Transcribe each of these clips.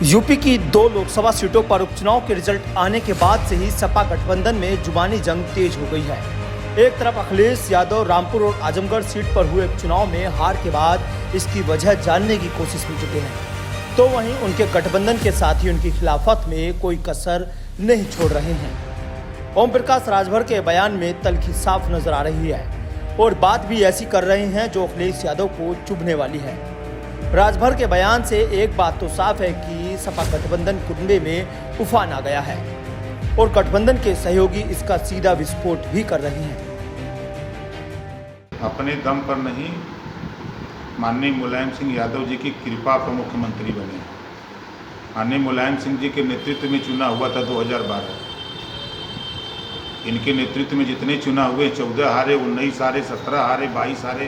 UP की 2 लोकसभा सीटों पर उपचुनाव के रिजल्ट आने के बाद से ही सपा गठबंधन में जुबानी जंग तेज हो गई है। एक तरफ अखिलेश यादव रामपुर और आजमगढ़ सीट पर हुए उपचुनाव में हार के बाद इसकी वजह जानने की कोशिश में जुटे हैं, तो वहीं उनके गठबंधन के साथी उनकी खिलाफत में कोई कसर नहीं छोड़ रहे हैं। ओम प्रकाश राजभर के बयान में तल्खी साफ नजर आ रही है और बात भी ऐसी कर रहे हैं जो अखिलेश यादव को चुभने वाली है। राजभर के बयान से एक बात तो साफ है कि सपा गठबंधन कुंडे में उफान आ गया है और गठबंधन के सहयोगी इसका सीधा विस्फोट भी कर रहे हैं। अपने दम पर नहीं, माननीय मुलायम सिंह यादव जी की कृपा पर मुख्यमंत्री बने। माननीय मुलायम सिंह जी के नेतृत्व में चुनाव हुआ था 2012। इनके नेतृत्व में जितने चुनाव हुए 14 हारे, 19 हारे, 17 हारे, 22 हारे,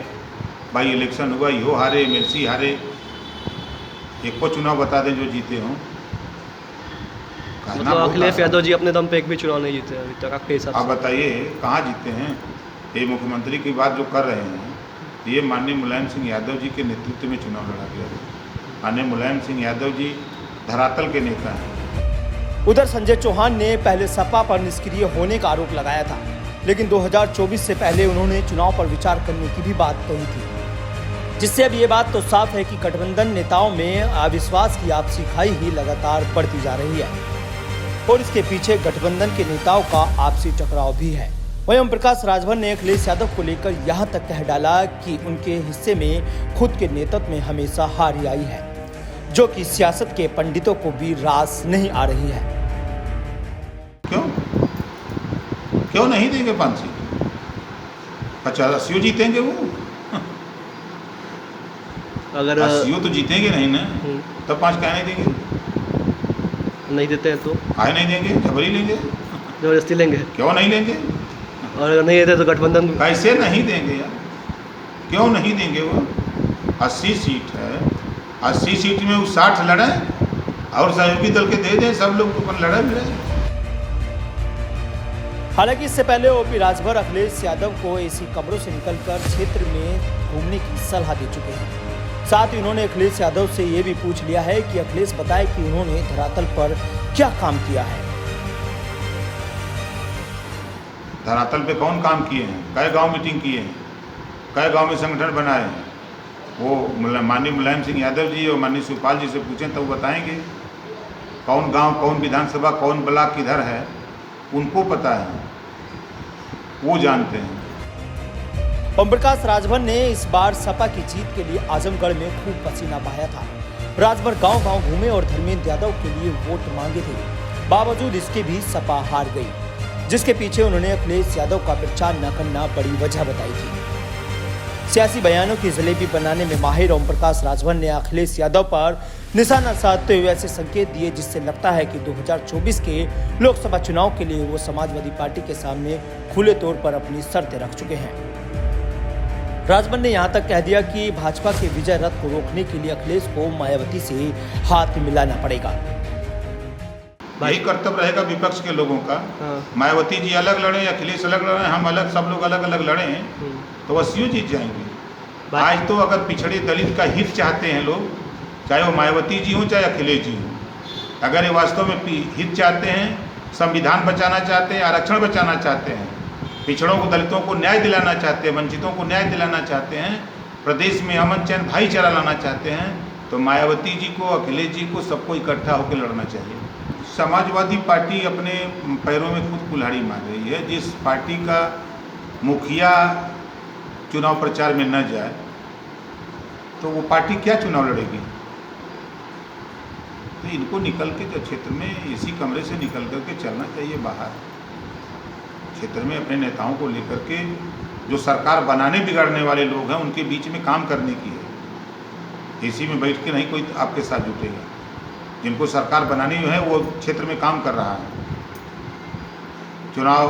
बाई इलेक्शन हुआ, यो हारे, एमएलसी हारे। एक को चुनाव बता दें जो जीते हों। मतलब अखिलेश यादव जी अपने दम पे एक भी चुनाव नहीं जीते अभी तक आपके हिसाब से? आप बताइए कहाँ जीते हैं? ये मुख्यमंत्री की बात जो कर रहे हैं, ये माननीय मुलायम सिंह यादव जी के नेतृत्व में चुनाव लड़ा गया। माननीय मुलायम सिंह यादव जी धरातल के नेता हैं। उधर संजय चौहान ने पहले सपा पर निष्क्रिय होने का आरोप लगाया था, लेकिन 2024 से पहले उन्होंने चुनाव पर विचार करने की भी बात कही थी, जिससे अब ये बात तो साफ है कि गठबंधन नेताओं में अविश्वास की आपसी खाई ही लगातार बढ़ती जा रही है और इसके पीछे गठबंधन के नेताओं का आपसी टकराव भी है। वहीं ओम प्रकाश राजभर ने अखिलेश यादव को लेकर यहाँ तक कह डाला कि उनके हिस्से में खुद के नेतृत्व में हमेशा हार ही आई है, जो कि सियासत के पंडितों को भी रास नहीं आ रही है। क्यों नहीं देंगे 5 सीट? 50-80 जीतेंगे वो। अगर 80 तो जीतेंगे नहीं ना, तब 5 क्या नहीं देंगे? नहीं देते हैं तो आए नहीं देंगे, जबरी लेंगे, जबरदस्ती लेंगे। क्यों नहीं लेंगे? और अगर नहीं देते तो गठबंधन कैसे नहीं देंगे यार? क्यों नहीं देंगे? वो 80 सीट है, 80 सीट में वो 60 लड़े और सहयोगी दल के दे दें, सब लोग अपन लड़े मिले। हालांकि इससे पहले ओपी राजभर अखिलेश यादव को एसी कमरों से निकलकर क्षेत्र में घूमने की सलाह दे चुके हैं। साथ ही उन्होंने अखिलेश यादव से ये भी पूछ लिया है कि अखिलेश बताए कि उन्होंने धरातल पर क्या काम किया है। धरातल पे कौन काम किए हैं? कई गांव मीटिंग किए हैं, कई गांव में संगठन बनाए हैं। वो माननीय मुलायम सिंह यादव जी और माननीय शिवपाल जी से पूछें तो वो बताएंगे कौन गांव, कौन विधानसभा, कौन ब्लॉक किधर है, उनको पता है, वो जानते हैं। ओम प्रकाश राजभर ने इस बार सपा की जीत के लिए आजमगढ़ में खूब पसीना बहाया था। राजभर गांव-गांव घूमे और धर्मेंद्र यादव के लिए वोट मांगे थे। बावजूद इसके भी सपा हार गई, जिसके पीछे उन्होंने अखिलेश यादव का प्रचार न करना बड़ी वजह बताई थी। सियासी बयानों की जलेबी बनाने में माहिर ओम प्रकाश राजभर ने अखिलेश यादव पर निशाना साधते हुए ऐसे संकेत दिए जिससे लगता है कि 2024 के लोकसभा चुनाव के लिए वो समाजवादी पार्टी के सामने खुले तौर पर अपनी शर्तें रख चुके हैं। राजभर ने यहां तक कह दिया कि भाजपा के विजय रथ को रोकने के लिए अखिलेश को मायावती से हाथ मिलाना पड़ेगा। यही कर्तव्य रहेगा विपक्ष के लोगों का। मायावती जी अलग लड़े, अखिलेश अलग लड़े, हम अलग, सब लोग अलग अलग लड़े तो 80 जीत जाएंगे। आज तो अगर पिछड़े दलित का हित चाहते हैं लोग, चाहे वो मायावती जी हों चाहे अखिलेश जी हों, अगर ये वास्तव में हित चाहते हैं, संविधान बचाना चाहते हैं, आरक्षण बचाना चाहते हैं, पिछड़ों को, दलितों को न्याय दिलाना चाहते हैं, वंचितों को न्याय दिलाना चाहते हैं, प्रदेश में अमन चैन भाईचारा लाना चाहते हैं, तो मायावती जी को, अखिलेश जी को, सबको इकट्ठा होकर लड़ना चाहिए। समाजवादी पार्टी अपने पैरों में खुद कुल्हाड़ी मार रही है। जिस पार्टी का मुखिया चुनाव प्रचार में न जाए तो वो पार्टी क्या चुनाव लड़ेगी? तो इनको निकल के जो क्षेत्र में इसी कमरे से निकल करके चलना चाहिए बाहर, क्षेत्र में अपने नेताओं को लेकर के, जो सरकार बनाने बिगाड़ने वाले लोग हैं उनके बीच में काम करने की है। एसी में बैठ के नहीं कोई आपके साथ जुटेगा। जिनको सरकार बनानी है वो क्षेत्र में काम कर रहा है। चुनाव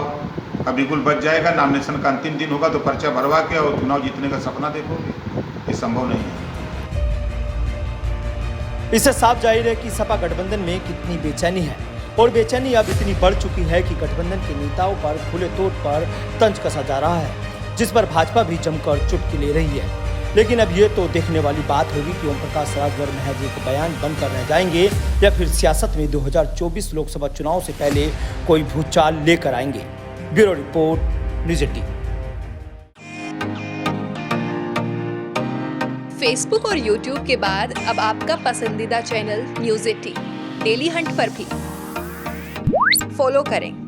का बिल्कुल बच जाएगा, नॉमिनेशन का अंतिम दिन होगा तो पर्चा भरवा के और चुनाव जीतने का सपना देखोगे, ये संभव नहीं है। इससे साफ जाहिर है कि सपा गठबंधन में कितनी बेचैनी है और बेचैनी अब इतनी बढ़ चुकी है कि गठबंधन के नेताओं पर खुले तौर पर तंज कसा जा रहा है, जिस पर भाजपा भी जमकर चुटकी ले रही है। लेकिन अब ये तो देखने वाली बात होगी कि ओम प्रकाश राजभर महज एक बयान बनकर रह जाएंगे या फिर सियासत में 2024 लोकसभा चुनाव से पहले कोई भूचाल लेकर आएंगे। Bureau report, news 18। फेसबुक और यूट्यूब के बाद अब आपका पसंदीदा चैनल न्यूज़ 18 डेली हंट पर भी फॉलो करें।